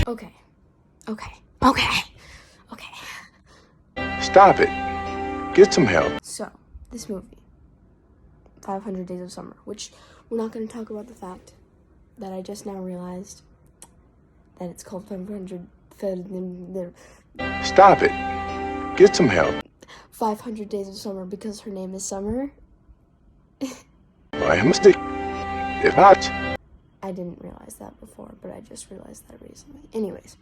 Okay. Okay. Okay. Okay. Stop it. Get some help. So, this movie, 500 Days of Summer, which we're not going to talk about the fact that I just now realized that it's called 500... Stop it. Get some help. 500 Days of Summer because her name is Summer. I am a stick. If not, I didn't realize that before, but I just realized that recently. Anyways,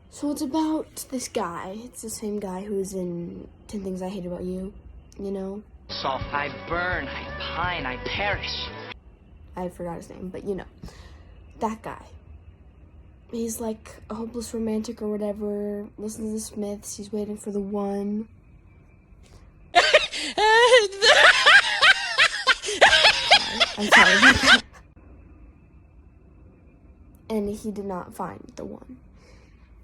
so it's about this guy. It's the same guy who's in 10 Things I Hate About You, you know? Soft, I burn, I pine, I perish. I forgot his name, but you know. That guy. He's like a hopeless romantic or whatever. Listens to the Smiths. He's waiting for the one. I'm sorry about that. And he did not find the one.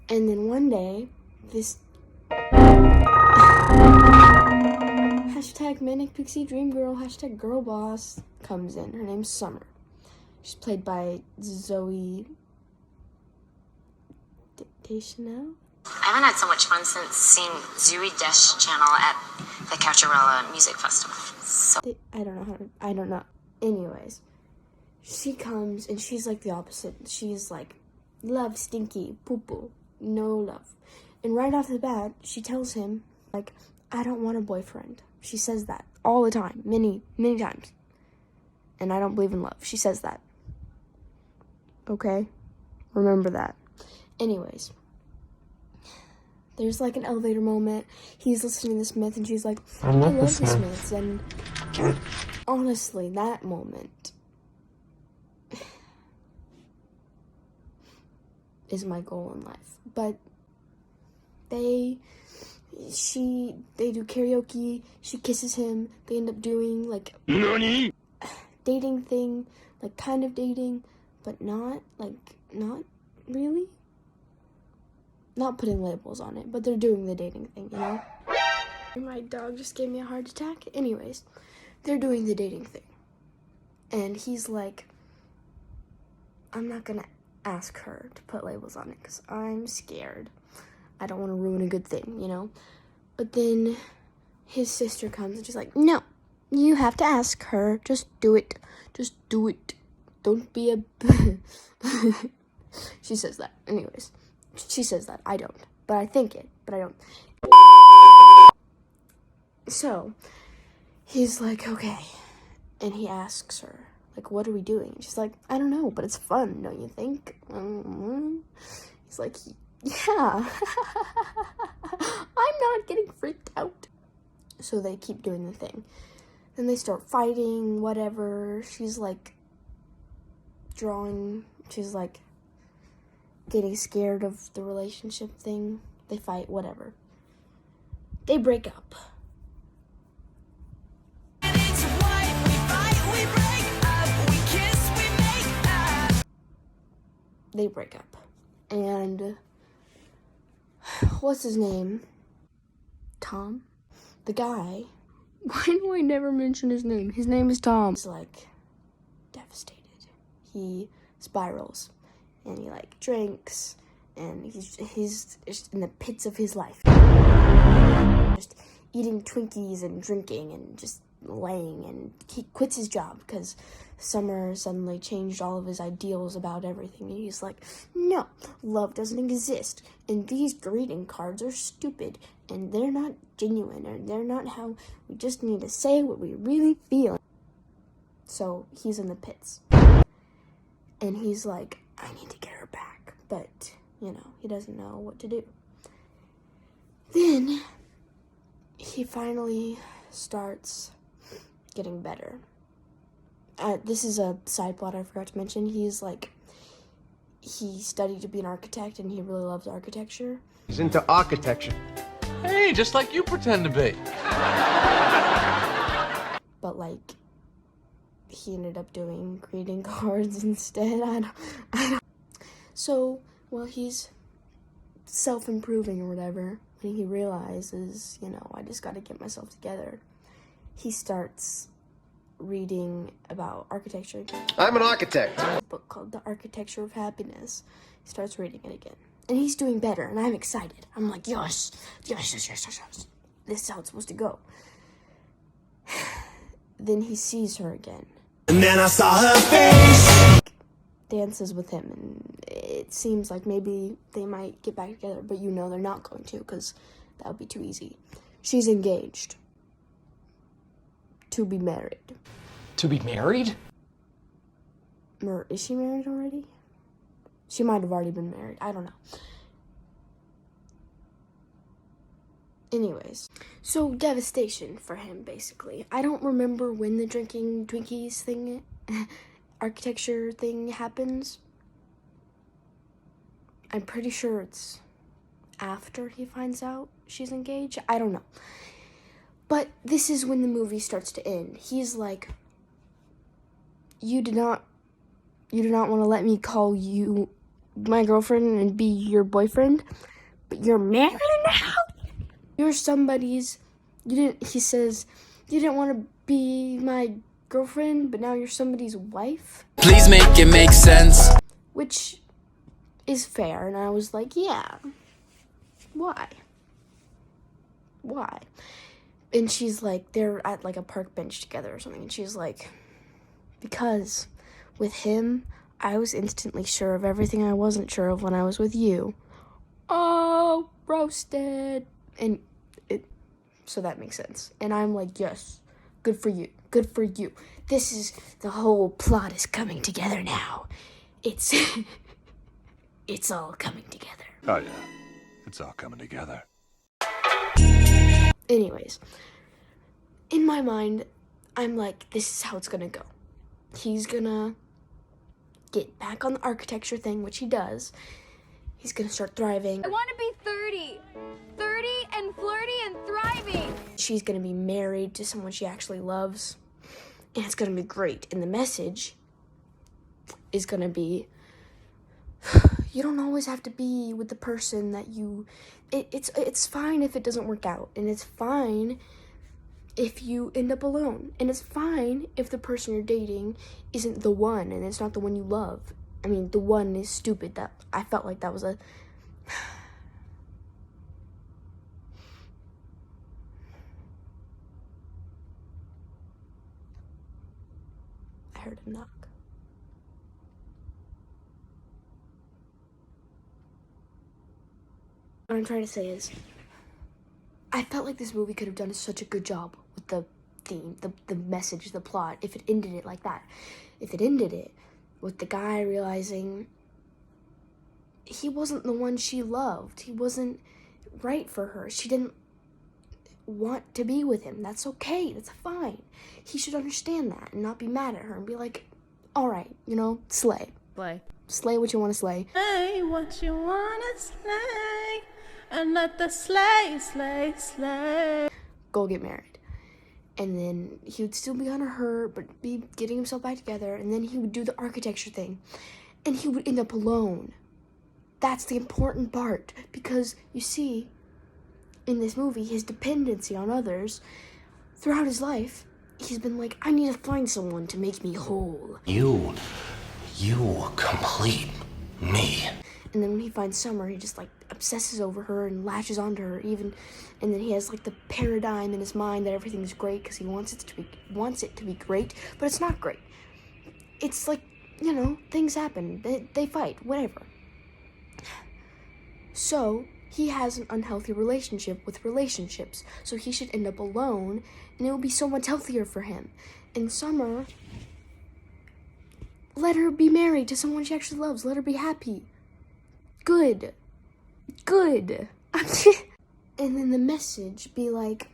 And then one day, this hashtag Manic Pixie Dream Girl, hashtag Girl Boss comes in. Her name's Summer. She's played by Zoe Deschanel. I haven't had so much fun since seeing Zooey Deschanel at the Coachella Music Festival. So I don't know. Anyways, she comes and she's like the opposite. She's like, love stinky, poo-poo, no love. And right off the bat, she tells him, like, I don't want a boyfriend. She says that all the time, many, many times. And I don't believe in love. She says that. Okay? Remember that. Anyways, there's like an elevator moment. He's listening to the Smith and she's like, I love the Smiths. And honestly, that moment is my goal in life. But they do karaoke, she kisses him, they end up doing like NANI? dating thing, like kind of dating, but not really. Not putting labels on it, but they're doing the dating thing, you know? My dog just gave me a heart attack. Anyways, they're doing the dating thing. And he's like, I'm not gonna ask her to put labels on it because I'm scared. I don't want to ruin a good thing, you know? But then his sister comes and she's like, no, you have to ask her. Just do it. Just do it. Don't be a... She says that. Anyways. She says that. I don't. But I think it. But I don't. So, he's like, okay. And he asks her, like, what are we doing? And she's like, I don't know, but it's fun, don't you think? He's like, yeah. I'm not getting freaked out. So they keep doing the thing. Then they start fighting, whatever. She's like, drawing. She's like, getting scared of the relationship thing. They fight, whatever. They break up. They break up. And what's his name? Tom? The guy. Why do I never mention his name? His name is Tom. He's like devastated. He spirals. And he like drinks, and he's just in the pits of his life. Just eating Twinkies and drinking and just laying, and he quits his job because Summer suddenly changed all of his ideals about everything. And he's like, no, love doesn't exist, and these greeting cards are stupid, and they're not genuine, or they're not how we just need to say what we really feel. So he's in the pits. And he's like, I need to get her back. But, you know, he doesn't know what to do. Then, he finally starts getting better. This is a side plot I forgot to mention. He studied to be an architect, and he really loves architecture. He's into architecture. Hey, just like you pretend to be. But, like, he ended up doing greeting cards instead. I don't. So, while he's self-improving or whatever, when he realizes, you know, I just gotta get myself together, he starts reading about architecture. I'm an architect. A book called The Architecture of Happiness. He starts reading it again. And he's doing better, and I'm excited. I'm like, yes. This is how it's supposed to go. Then he sees her again. And then I saw her face. Dances with him, and it seems like maybe they might get back together, but you know they're not going to, because that would be too easy. She's engaged to be married. To be married? Is she married already? She might have already been married. I don't know. Anyways, so devastation for him, basically. I don't remember when the drinking Twinkies thing, architecture thing happens. I'm pretty sure it's after he finds out she's engaged. I don't know. But this is when the movie starts to end. He's like, you do not want to let me call you my girlfriend and be your boyfriend, but you're married now? You're somebody's, he says, you didn't want to be my girlfriend, but now you're somebody's wife? Please make it make sense. Which is fair, and I was like, yeah. Why? And she's like, they're at like a park bench together or something, and she's like, because with him, I was instantly sure of everything I wasn't sure of when I was with you. Oh, roasted. And so that makes sense. And I'm like, yes, good for you. Good for you. This is, the whole plot is coming together now. It's all coming together. Oh, yeah. It's all coming together. Anyways, in my mind, I'm like, this is how it's gonna go. He's gonna get back on the architecture thing, which he does. He's gonna start thriving. I want to be 30 and flirty and thriving. She's gonna be married to someone she actually loves, and it's gonna be great. And the message is gonna be, you don't always have to be with the person that you, it's fine if it doesn't work out, and it's fine if you end up alone, and it's fine if the person you're dating isn't the one, and it's not the one you love. I mean, the one is stupid. That I felt like that was a I heard him knock. What I'm trying to say is, I felt like this movie could have done such a good job with the theme, the message, the plot, if it ended it like that. If it ended it with the guy realizing he wasn't the one she loved. He wasn't right for her. She didn't want to be with him. That's okay. That's fine. He should understand that and not be mad at her and be like, all right, slay. Slay what you want to slay. Slay what you want to slay. And let the slay. Go get married. And then he would still be kind of hurt, but be getting himself back together. And then he would do the architecture thing. And he would end up alone. That's the important part. Because, you see, in this movie, his dependency on others, throughout his life, he's been like, I need to find someone to make me whole. You complete me. And then when he finds Summer, he just, obsesses over her and latches onto her even. And then he has, the paradigm in his mind that everything's great because he wants it to be great, but it's not great. It's things happen. They fight, whatever. So, he has an unhealthy relationship with relationships. So he should end up alone, and it will be so much healthier for him. And Summer, let her be married to someone she actually loves. Let her be happy. Good. And then the message be like,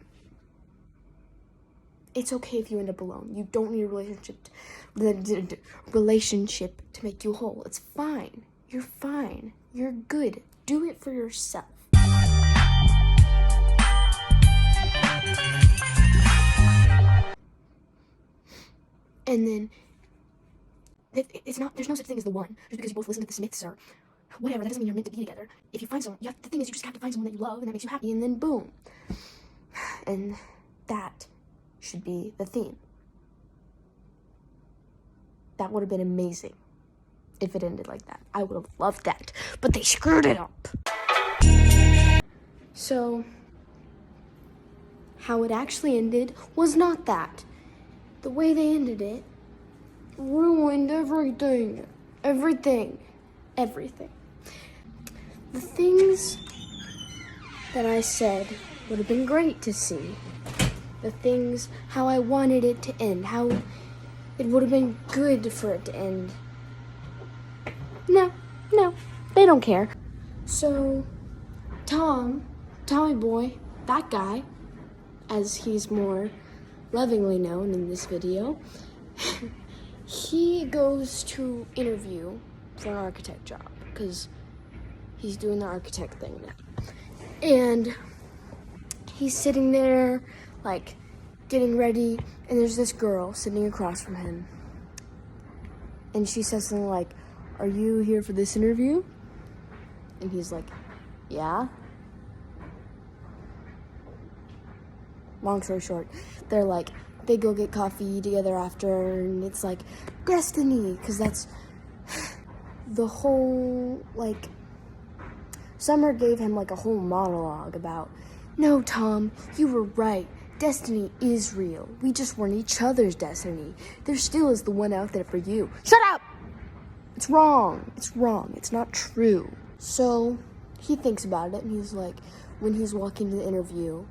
it's okay if you end up alone. You don't need a relationship to make you whole. It's fine. You're fine. You're good. Do it for yourself. And then there's no such thing as the one. Just because you both listen to the Smiths or whatever, that doesn't mean you're meant to be together. If you find someone, the thing is, you just have to find someone that you love and that makes you happy, and then boom. And that should be the theme. That would have been amazing if it ended like that. I would have loved that. But they screwed it up. So, how it actually ended was not that. The way they ended it ruined everything. Everything. Everything. The things that I said would have been great to see. The things, how I wanted it to end, how it would have been good for it to end. No, they don't care. So, Tommy Boy, that guy, as he's more lovingly known in this video, he goes to interview for an architect job, because he's doing the architect thing now. And he's sitting there, like, getting ready, and there's this girl sitting across from him. And she says something like, "Are you here for this interview?" And he's like, "Yeah." Long story short, they go get coffee together after, and it's like destiny, because that's the whole, like, Summer gave him like a whole monologue about, "No, Tom, you were right. Destiny is real. We just weren't each other's destiny. There still is the one out there for you." Shut up! It's wrong. It's wrong. It's not true. So he thinks about it, and he's like, when he's walking to the interview,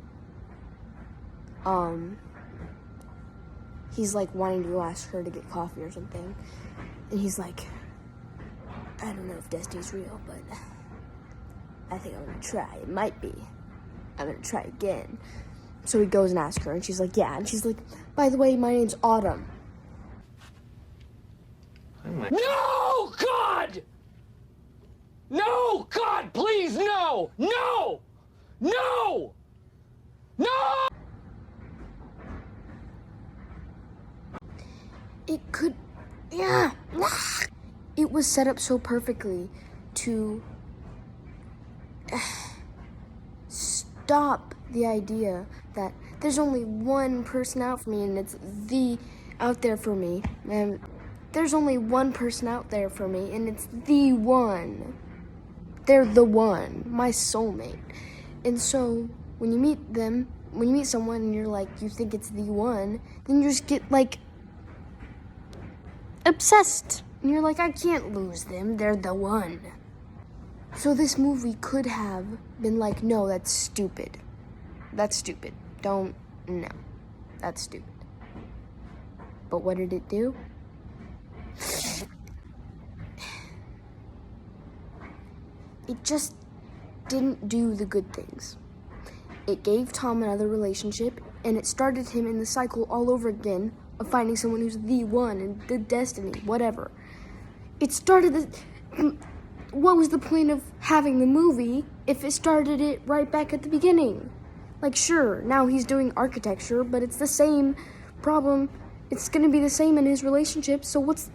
he's like wanting to go ask her to get coffee or something. And he's like, "I don't know if destiny's real, but I think I'm gonna try. It might be. I'm gonna try again." So he goes and asks her, and she's like, "Yeah." And she's like, "By the way, my name's Autumn." No, God! No, God, please, no! No! No! No! It could, yeah. It was set up so perfectly to stop the idea that there's only one person out for me, and it's out there for me. And there's only one person out there for me, and it's the one. They're the one, my soulmate. And so when you meet someone and you're like, you think it's the one, then you just get like obsessed. And you're like, I can't lose them, they're the one. So this movie could have been like, no, that's stupid. That's stupid. No, that's stupid. But what did it do? It just didn't do the good things. It gave Tom another relationship, and it started him in the cycle all over again of finding someone who's the one and the destiny, whatever. It started what was the point of having the movie if it started it right back at the beginning? Like, sure, now he's doing architecture, but it's the same problem. It's gonna be the same in his relationship, so what's...